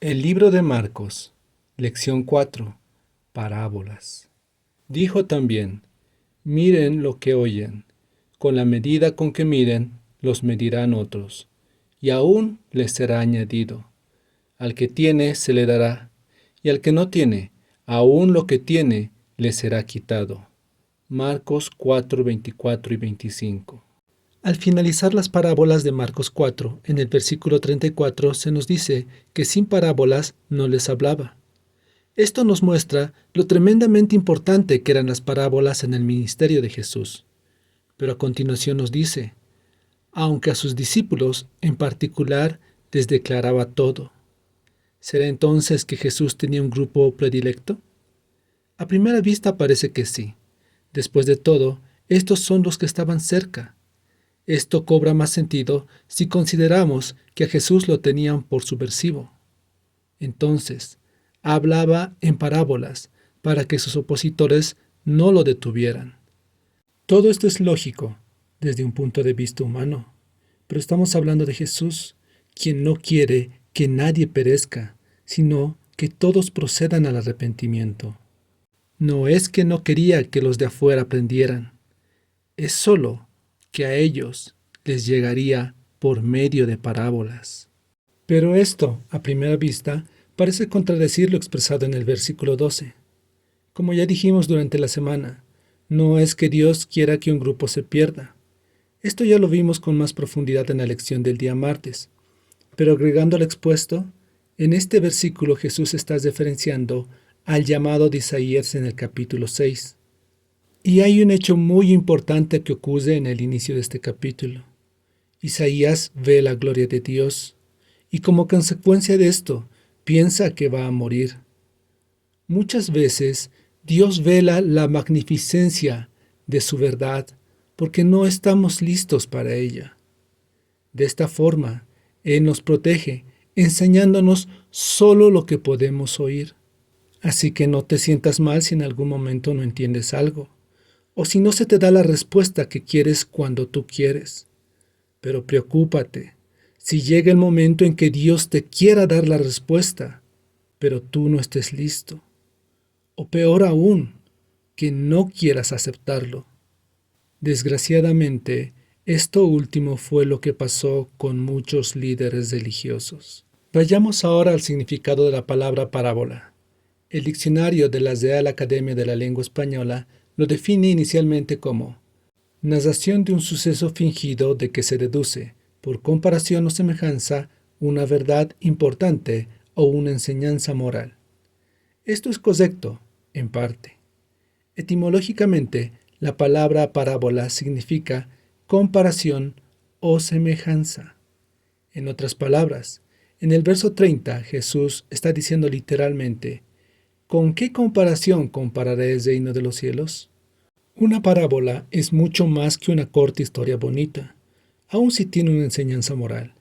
El libro de Marcos, lección 4, parábolas. Dijo también, miren lo que oyen, con la medida con que miren, los medirán otros, y aún les será añadido. Al que tiene se le dará, y al que no tiene, aún lo que tiene le será quitado. Marcos 4, 24 y 25. Al finalizar las parábolas de Marcos 4, en el versículo 34 se nos dice que sin parábolas no les hablaba. Esto nos muestra lo tremendamente importante que eran las parábolas en el ministerio de Jesús. Pero a continuación nos dice, aunque a sus discípulos en particular les declaraba todo. ¿Será entonces que Jesús tenía un grupo predilecto? A primera vista parece que sí. Después de todo, estos son los que estaban cerca. Esto cobra más sentido si consideramos que a Jesús lo tenían por subversivo. Entonces, hablaba en parábolas para que sus opositores no lo detuvieran. Todo esto es lógico desde un punto de vista humano, pero estamos hablando de Jesús, quien no quiere que nadie perezca, sino que todos procedan al arrepentimiento. No es que no quería que los de afuera aprendieran, es solo que a ellos les llegaría por medio de parábolas. Pero esto, a primera vista, parece contradecir lo expresado en el versículo 12. Como ya dijimos durante la semana, no es que Dios quiera que un grupo se pierda. Esto ya lo vimos con más profundidad en la lección del día martes. Pero agregando al expuesto, en este versículo Jesús está referenciando al llamado de Isaías en el capítulo 6. Y hay un hecho muy importante que ocurre en el inicio de este capítulo. Isaías ve la gloria de Dios y como consecuencia de esto piensa que va a morir. Muchas veces Dios vela la magnificencia de su verdad porque no estamos listos para ella. De esta forma, Él nos protege, enseñándonos solo lo que podemos oír. Así que no te sientas mal si en algún momento no entiendes algo, o si no se te da la respuesta que quieres cuando tú quieres. Pero preocúpate si llega el momento en que Dios te quiera dar la respuesta, pero tú no estés listo. O peor aún, que no quieras aceptarlo. Desgraciadamente, esto último fue lo que pasó con muchos líderes religiosos. Vayamos ahora al significado de la palabra parábola. El diccionario de la Real Academia de la Lengua Española lo define inicialmente como narración de un suceso fingido de que se deduce, por comparación o semejanza, una verdad importante o una enseñanza moral. Esto es correcto, en parte. Etimológicamente, la palabra parábola significa comparación o semejanza. En otras palabras, en el verso 30 Jesús está diciendo literalmente, ¿con qué comparación compararé el reino de los cielos? Una parábola es mucho más que una corta historia bonita, aun si tiene una enseñanza moral.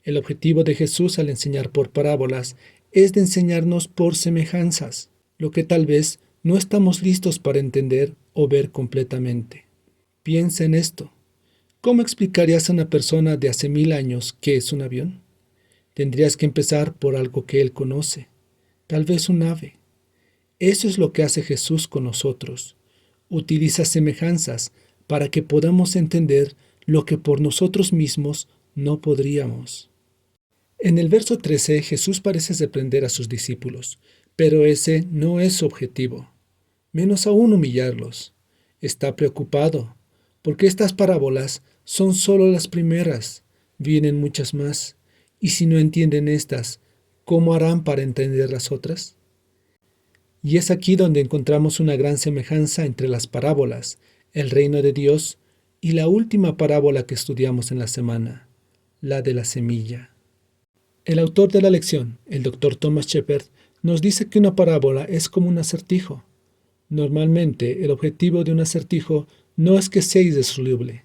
El objetivo de Jesús al enseñar por parábolas es de enseñarnos por semejanzas, lo que tal vez no estamos listos para entender o ver completamente. Piensa en esto. ¿Cómo explicarías a una persona de hace 1000 años qué es un avión? Tendrías que empezar por algo que él conoce, tal vez un ave. Eso es lo que hace Jesús con nosotros. Utiliza semejanzas para que podamos entender lo que por nosotros mismos no podríamos. En el verso 13 Jesús parece reprender a sus discípulos, pero ese no es su objetivo, menos aún humillarlos. Está preocupado, porque estas parábolas son solo las primeras, vienen muchas más, y si no entienden estas, ¿cómo harán para entender las otras? Y es aquí donde encontramos una gran semejanza entre las parábolas, el reino de Dios y la última parábola que estudiamos en la semana, la de la semilla. El autor de la lección, el Dr. Thomas Shepard, nos dice que una parábola es como un acertijo. Normalmente, el objetivo de un acertijo no es que sea irresoluble.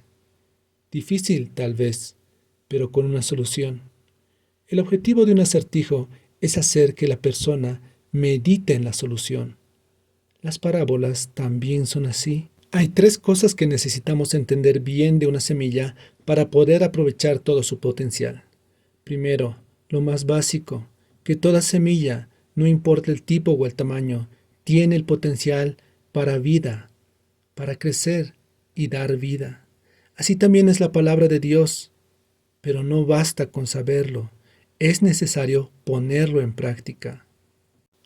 Difícil, tal vez, pero con una solución. El objetivo de un acertijo es hacer que la persona medite en la solución. Las parábolas también son así. Hay 3 cosas que necesitamos entender bien de una semilla para poder aprovechar todo su potencial. Primero, lo más básico, que toda semilla, no importa el tipo o el tamaño, tiene el potencial para vida, para crecer y dar vida. Así también es la palabra de Dios, pero no basta con saberlo, es necesario ponerlo en práctica.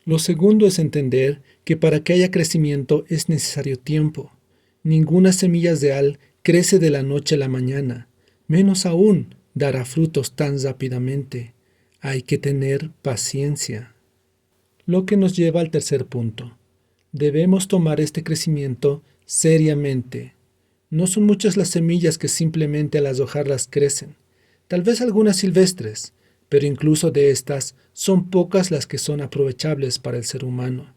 Lo segundo es entender que para que haya crecimiento es necesario tiempo. Ninguna semilla real crece de la noche a la mañana, menos aún dará frutos tan rápidamente. Hay que tener paciencia. Lo que nos lleva al tercer punto. Debemos tomar este crecimiento seriamente. No son muchas las semillas que simplemente al arrojarlas crecen, tal vez algunas silvestres, pero incluso de estas son pocas las que son aprovechables para el ser humano.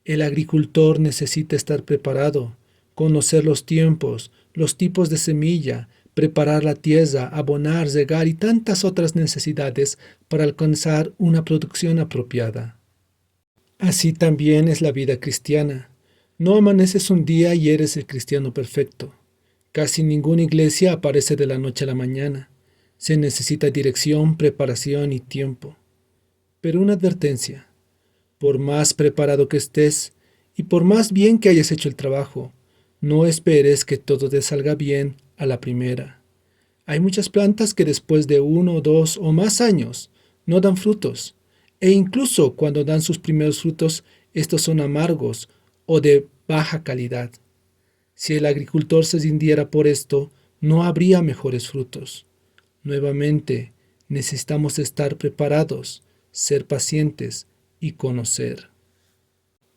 El agricultor necesita estar preparado, conocer los tiempos, los tipos de semilla, preparar la tierra, abonar, regar y tantas otras necesidades para alcanzar una producción apropiada. Así también es la vida cristiana. No amaneces un día y eres el cristiano perfecto. Casi ninguna iglesia aparece de la noche a la mañana. Se necesita dirección, preparación y tiempo. Pero una advertencia: por más preparado que estés y por más bien que hayas hecho el trabajo, no esperes que todo te salga bien a la primera. Hay muchas plantas que después de 1, 2 o más años no dan frutos, e incluso cuando dan sus primeros frutos, estos son amargos o de baja calidad. Si el agricultor se rindiera por esto, no habría mejores frutos. Nuevamente, necesitamos estar preparados, ser pacientes y conocer.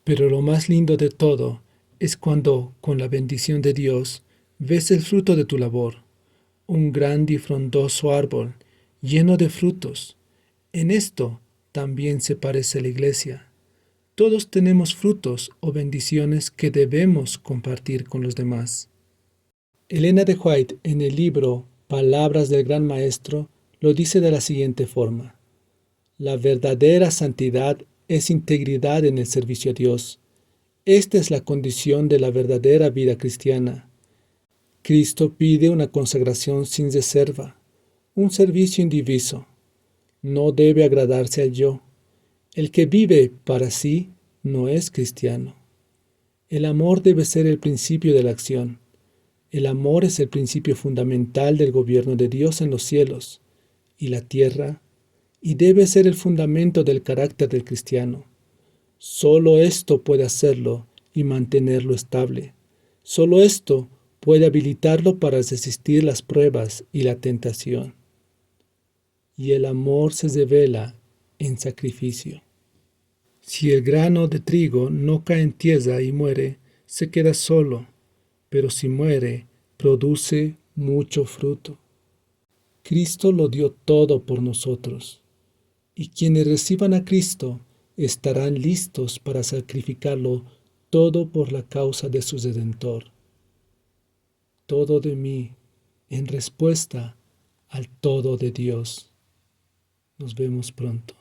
Pero lo más lindo de todo es cuando, con la bendición de Dios, ves el fruto de tu labor, un grande y frondoso árbol lleno de frutos. En esto también se parece la iglesia. Todos tenemos frutos o bendiciones que debemos compartir con los demás. Elena de White, en el libro Palabras del Gran Maestro, lo dice de la siguiente forma: la verdadera santidad es integridad en el servicio a Dios. Esta es la condición de la verdadera vida cristiana. Cristo pide una consagración sin reserva, un servicio indiviso. No debe agradarse al yo. El que vive para sí no es cristiano. El amor debe ser el principio de la acción. El amor es el principio fundamental del gobierno de Dios en los cielos y la tierra, y debe ser el fundamento del carácter del cristiano. Solo esto puede hacerlo y mantenerlo estable. Solo esto puede habilitarlo para resistir las pruebas y la tentación. Y el amor se revela en sacrificio. Si el grano de trigo no cae en tierra y muere, se queda solo, pero si muere, produce mucho fruto. Cristo lo dio todo por nosotros, y quienes reciban a Cristo estarán listos para sacrificarlo todo por la causa de su Redentor. Todo de mí en respuesta al todo de Dios. Nos vemos pronto.